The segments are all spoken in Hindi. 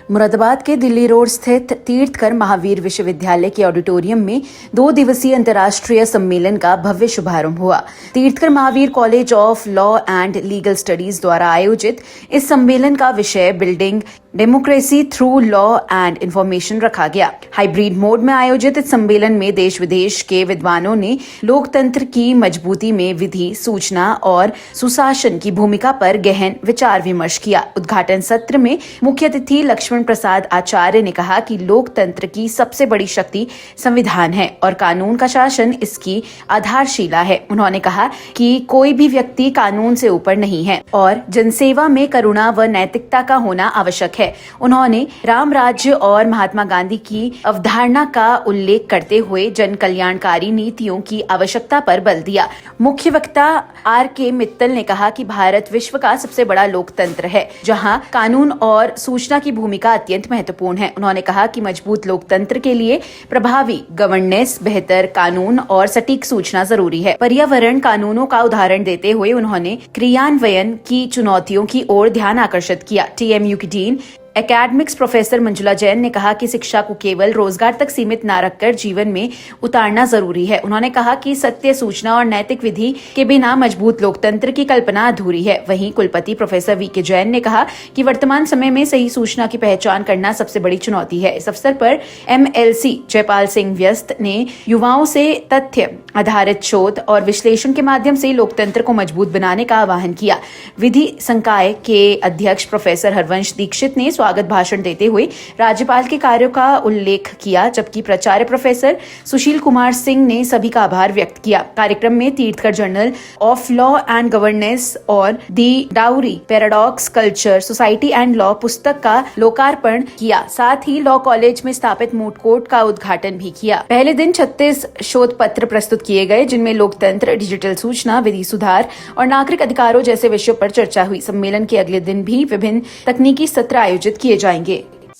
मुरादाबाद के दिल्ली रोड स्थित तीर्थकर महावीर विश्वविद्यालय के ऑडिटोरियम में 2 दिवसीय अंतर्राष्ट्रीय सम्मेलन का भव्य शुभारंभ हुआ। Teerthanker Mahaveer college of law and legal studies द्वारा आयोजित इस सम्मेलन का विषय building democracy through law and information रखा गया। हाइब्रिड मोड में आयोजित इस सम्मेलन में देश विदेश के विद्वानों ने लोकतंत्र की मजबूती में विधि, सूचना और सुशासन की भूमिका पर गहन विचार विमर्श किया। उद्घाटन सत्र में मुख्य अतिथि लक्ष्मण प्रसाद आचार्य ने कहा कि लोकतंत्र की सबसे बड़ी शक्ति संविधान है और कानून का शासन इसकी आधारशिला है। उन्होंने कहा कि कोई भी व्यक्ति कानून से ऊपर नहीं है और जनसेवा में करुणा व नैतिकता का होना आवश्यक है। उन्होंने राम राज्य और महात्मा गांधी की अवधारणा का उल्लेख करते हुए जन कल्याणकारी नीतियों की आवश्यकता पर बल दिया। मुख्य वक्ता R.K. मित्तल ने कहा कि भारत विश्व का सबसे बड़ा लोकतंत्र है, जहां कानून और सूचना की भूमिका अत्यंत महत्वपूर्ण है। उन्होंने कहा कि मजबूत लोकतंत्र के लिए प्रभावी गवर्नेंस, बेहतर कानून और सटीक सूचना जरूरी है। पर्यावरण कानूनों का उदाहरण देते हुए उन्होंने क्रियान्वयन की चुनौतियों की ओर ध्यान आकर्षित किया। TMU की dean academics professor Manjula Jain ने कहा कि शिक्षा को केवल रोजगार तक सीमित न रखकर जीवन में उतारना जरूरी है। उन्होंने कहा कि सत्य, सूचना और नैतिक विधि के बिना मजबूत लोकतंत्र की कल्पना अधूरी है। वहीं कुलपति प्रोफेसर VK जैन ने कहा कि वर्तमान समय में सही सूचना की पहचान करना सबसे बड़ी चुनौती है। इस अवसर पर MLC जयपाल सिंह व्यस्त ने युवाओं से तथ्य आधारित शोध और विश्लेषण के माध्यम से लोकतंत्र को मजबूत बनाने का आह्वान किया। विधि संकाय के अध्यक्ष प्रोफेसर हरवंश दीक्षित ने स्वागत भाषण देते हुए राज्यपाल के कार्यों का उल्लेख किया, जबकि प्राचार्य प्रोफेसर सुशील कुमार सिंह ने सभी का आभार व्यक्त किया। कार्यक्रम में Teerthanker journal of law and governance और the dowry paradox culture society and law पुस्तक का लोकार्पण किया। साथ ही लॉ कॉलेज में स्थापित मूड कोर्ट का उद्घाटन भी किया। पहले दिन 36 शोध पत्र प्रस्तुत किए गए, जिनमें लोकतंत्र, डिजिटल सूचना, विधि सुधार और नागरिक अधिकारों जैसे विषयों पर चर्चा हुई। सम्मेलन के अगले दिन भी विभिन्न तकनीकी सत्र आयोजित किए जाएंगे।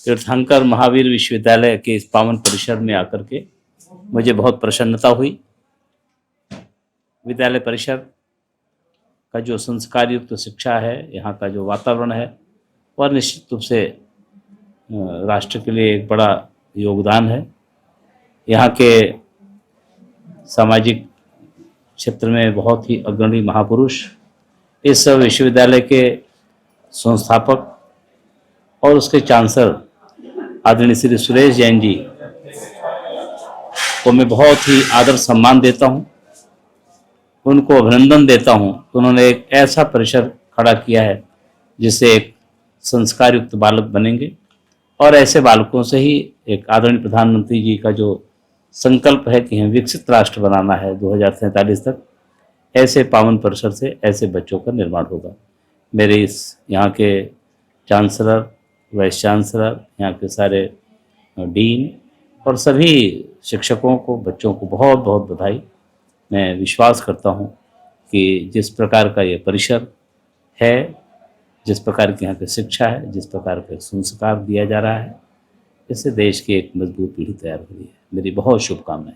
तीर्थंकर महावीर विश्वविद्यालय के इस पावन परिसर में आकर के मुझे बहुत प्रसन्नता हुई। विद्यालय परिसर का जो संस्कार युक्त शिक्षा है, यहाँ का जो वातावरण है, वह निश्चित रूप से राष्ट्र के लिए एक बड़ा योगदान है। यहाँ के सामाजिक क्षेत्र में बहुत ही अग्रणी महापुरुष, इस विश्वविद्यालय के संस्थापक और उसके चांसलर आदरणीय श्री सुरेश जैन जी को मैं बहुत ही आदर सम्मान देता हूं, उनको अभिनंदन देता हूं। उन्होंने एक ऐसा परिसर खड़ा किया है जिससे एक संस्कार युक्त बालक बनेंगे और ऐसे बालकों से ही एक आदरणीय प्रधानमंत्री जी का जो संकल्प है कि हमें विकसित राष्ट्र बनाना है 2047 तक, ऐसे पावन परिसर से ऐसे बच्चों का निर्माण होगा। मेरे इस यहाँ के चांसलर, वाइस चांसलर, यहाँ के सारे डीन और सभी शिक्षकों को, बच्चों को बहुत बहुत बधाई। मैं विश्वास करता हूँ कि जिस प्रकार का ये परिसर है, जिस प्रकार की यहाँ की शिक्षा है, जिस प्रकार का संस्कार दिया जा रहा है, इससे देश की एक मजबूत पीढ़ी तैयार हुई है। मेरी बहुत शुभकामनाएं।